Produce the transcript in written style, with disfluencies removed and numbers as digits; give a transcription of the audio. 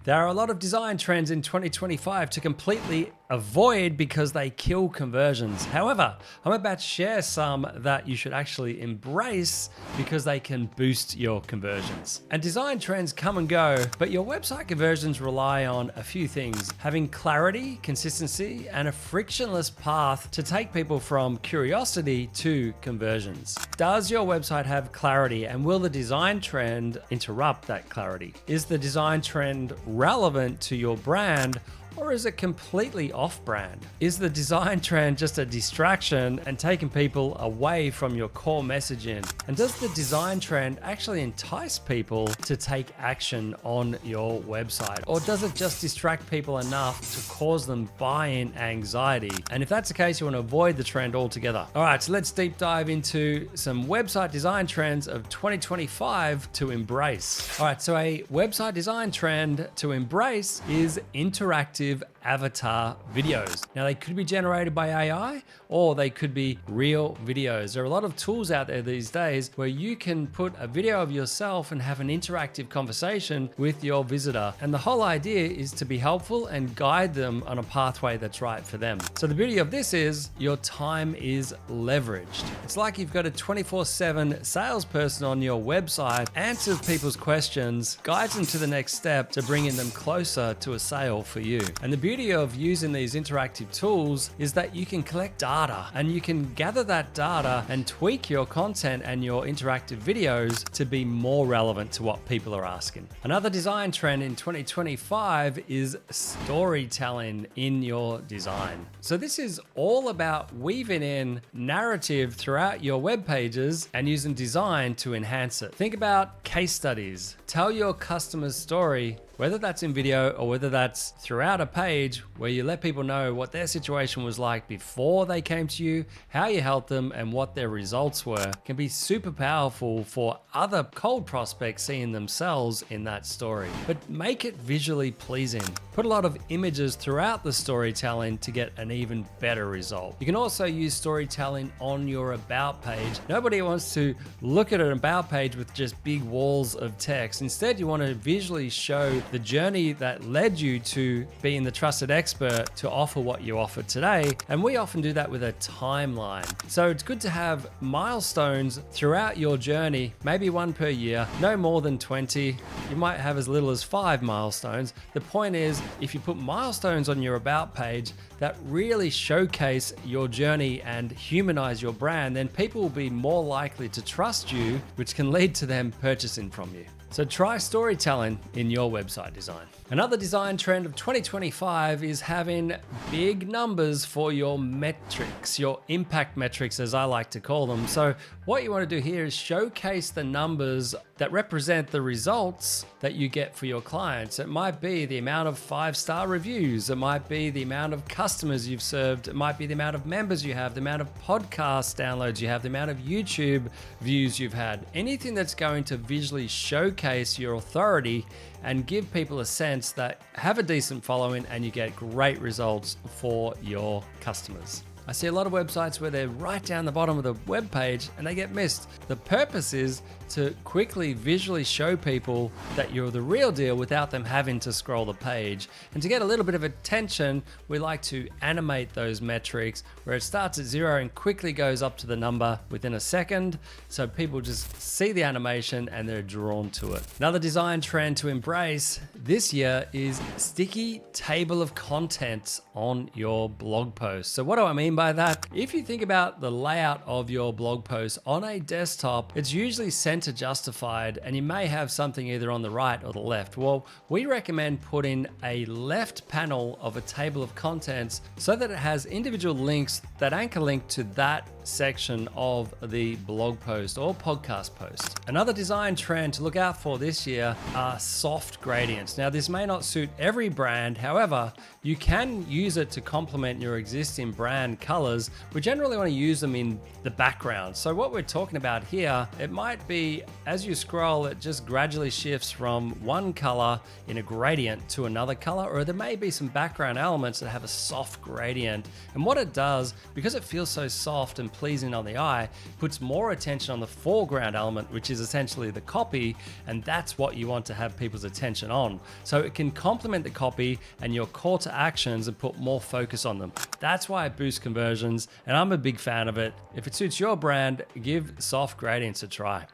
There are a lot of design trends in 2025 to completely avoid because they kill conversions. However, I'm about to share some that you should actually embrace because they can boost your conversions. And design trends come and go, but your website conversions rely on a few things: having clarity, consistency, and a frictionless path to take people from curiosity to conversions. Does your website have clarity, and will the design trend interrupt that clarity? Is the design trend relevant to your brand, or is it completely off-brand? Is the design trend just a distraction and taking people away from your core messaging? And does the design trend actually entice people to take action on your website? Or does it just distract people enough to cause them buy-in anxiety? And if that's the case, you want to avoid the trend altogether. All right, so let's deep dive into some website design trends of 2025 to embrace. All right, so a website design trend to embrace is interactive avatar videos. Now, they could be generated by AI or they could be real videos. There are a lot of tools out there these days where you can put a video of yourself and have an interactive conversation with your visitor. And the whole idea is to be helpful and guide them on a pathway that's right for them. So the beauty of this is your time is leveraged. It's like you've got a 24/7 salesperson on your website, answers people's questions, guides them to the next step to bringing them closer to a sale for you. And the beauty of using these interactive tools is that you can collect data and you can gather that data and tweak your content and your interactive videos to be more relevant to what people are asking. Another design trend in 2025 is storytelling in your design. So this is all about weaving in narrative throughout your web pages and using design to enhance it. Think about case studies. Tell your customer's story, whether that's in video or whether that's throughout a page where you let people know what their situation was like before they came to you, how you helped them, and what their results were, can be super powerful for other cold prospects seeing themselves in that story. But make it visually pleasing. Put a lot of images throughout the storytelling to get an even better result. You can also use storytelling on your about page. Nobody wants to look at an about page with just big walls of text. Instead, you want to visually show the journey that led you to being the trusted expert to offer what you offer today. And we often do that with a timeline. So it's good to have milestones throughout your journey, maybe one per year, no more than 20. You might have as little as 5 milestones. The point is, if you put milestones on your about page that really showcase your journey and humanize your brand, then people will be more likely to trust you, which can lead to them purchasing from you. So try storytelling in your website design. Another design trend of 2025 is having big numbers for your metrics, your impact metrics, as I like to call them. So what you want to do here is showcase the numbers that represent the results that you get for your clients. It might be the amount of 5-star reviews. It might be the amount of customers you've served. It might be the amount of members you have, the amount of podcast downloads you have, the amount of YouTube views you've had. Anything that's going to visually showcase your authority and give people a sense that have a decent following and you get great results for your customers. I see a lot of websites where they're right down the bottom of the web page and they get missed. The purpose is to quickly visually show people that you're the real deal without them having to scroll the page. And to get a little bit of attention, we like to animate those metrics where it starts at 0 and quickly goes up to the number within a second. So people just see the animation and they're drawn to it. Another design trend to embrace this year is sticky table of contents on your blog post. So what do I mean by that? If you think about the layout of your blog post on a desktop, it's usually center justified and you may have something either on the right or the left. Well, we recommend putting a left panel of a table of contents so that it has individual links that anchor link to that section of the blog post or podcast post. Another design trend to look out for this year are soft gradients. Now, this may not suit every brand. However, you can use it to complement your existing brand colors. We generally want to use them in the background. So what we're talking about here, it might be as you scroll, it just gradually shifts from one color in a gradient to another color, or there may be some background elements that have a soft gradient. And what it does, because it feels so soft and pleasing on the eye, puts more attention on the foreground element, which is essentially the copy, and that's what you want to have people's attention on. So it can complement the copy and your call to actions and put more focus on them. That's why it boosts conversions, and I'm a big fan of it. If it suits your brand, give soft gradients a try.